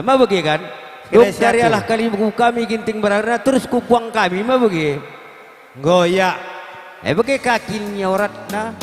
Ama bagi kan? Duk dari Allah kali buku kami ginting berada terus kupuang kami mah bagi. Goyak. Bagi kakinya orat nah.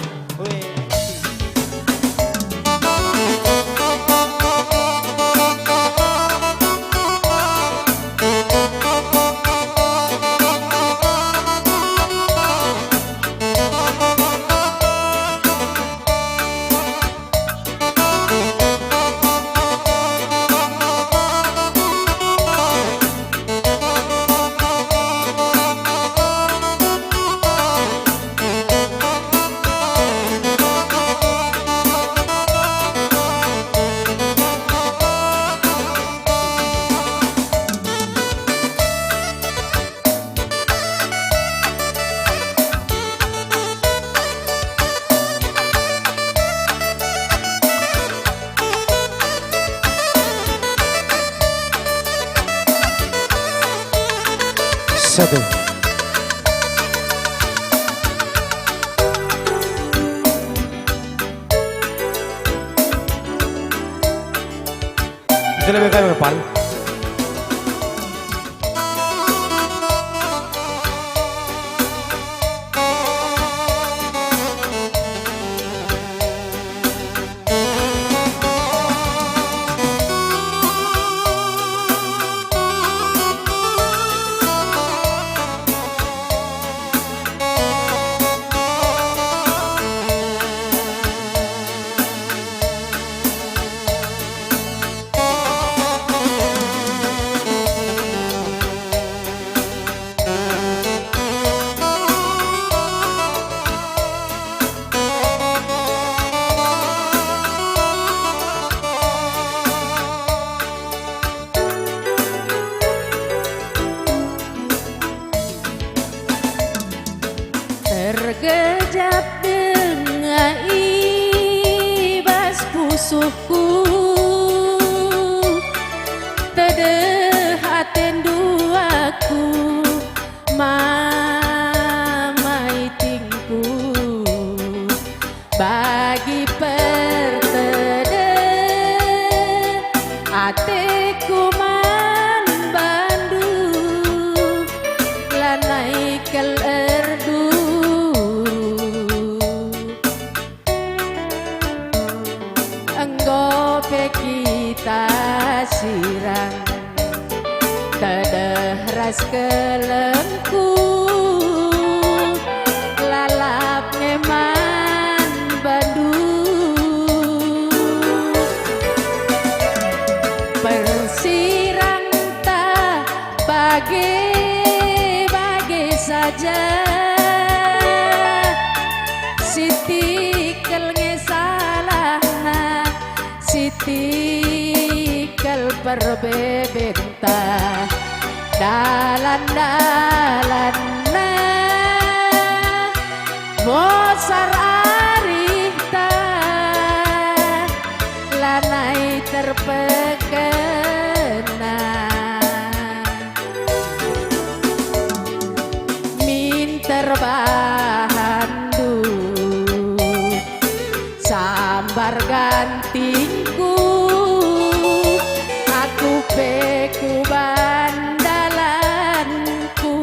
Satu. Itu lebih kami depan. Tergejap dengan ibas pusuhku, tedehaten duaku mamai tingku bagi pertede ateku man bandu lanai kel erdu enggo kita sirang tedeh ras kelengku lalap ngeman bandu persirang tak bagi saja sitikal ngesalahna sitikal perbebenta dalan-dalanna mosar arita lanai terpekena min terbahandu sambar gantingku aku peku bandalanku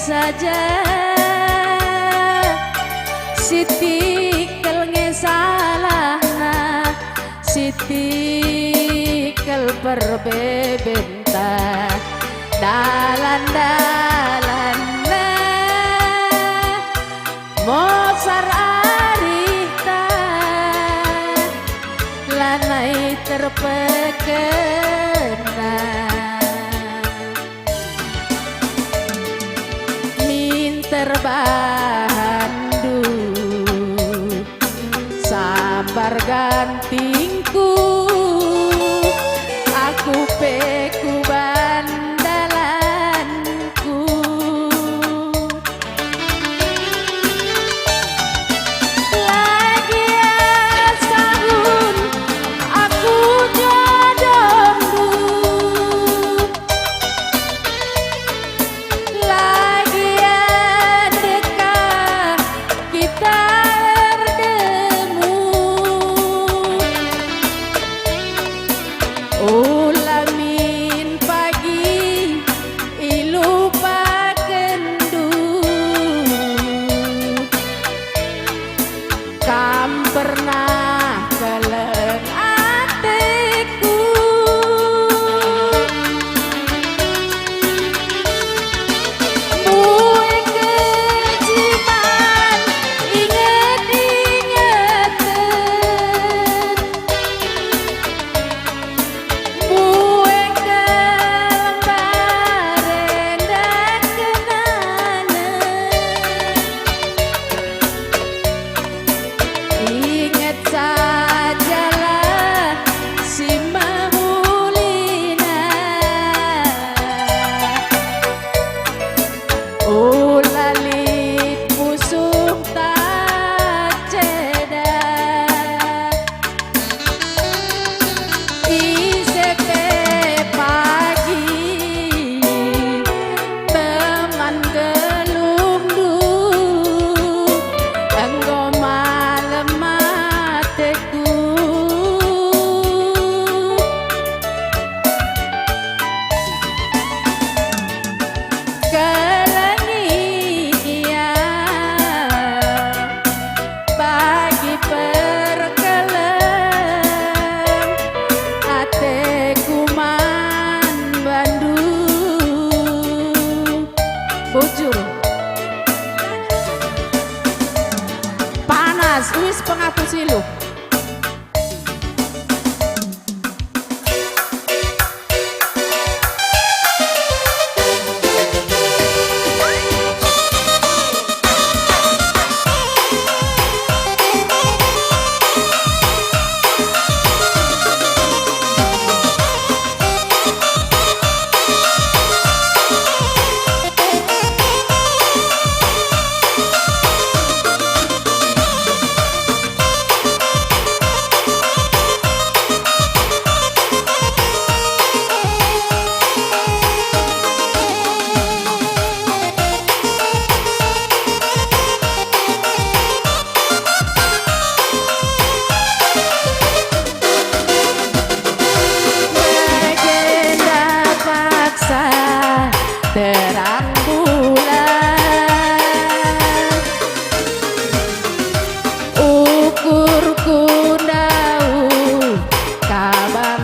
saja Siti kel salah Siti kel berbebenta dalan-dalan mosar arita lanai terpekena min terbandu sabar gantingku aku peku bandalanku lagi sahun aku jodohmu lagi dekat kita ulamin pagi ilu pakendu kam pernah keleng atiku mue kejiman inget-ingeten ingat sajalah si Mahulina lalit musuh tak ceda isepe pagi teman gelungdu enggo malam mateku kelengia bagi perkelem ateku man bandu bujur panas wis penghapus silu terang bulan ukurku daun kabar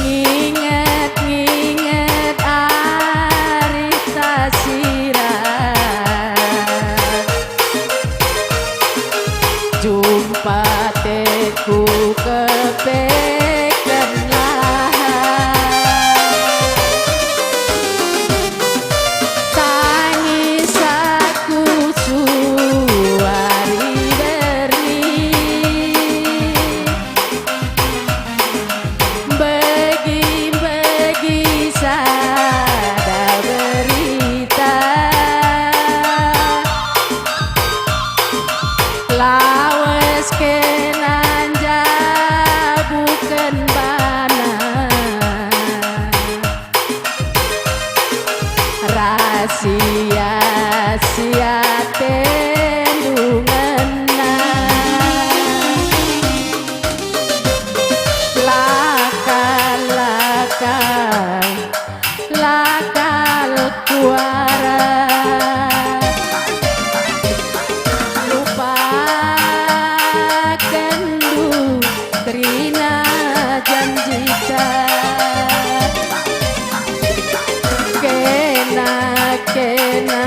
nginget-nginget arita sirat jumpa teku lawes kenanja bukan bana rahasia sia tendungan laka-laka lakal kuara lupakan du Trina janjita kena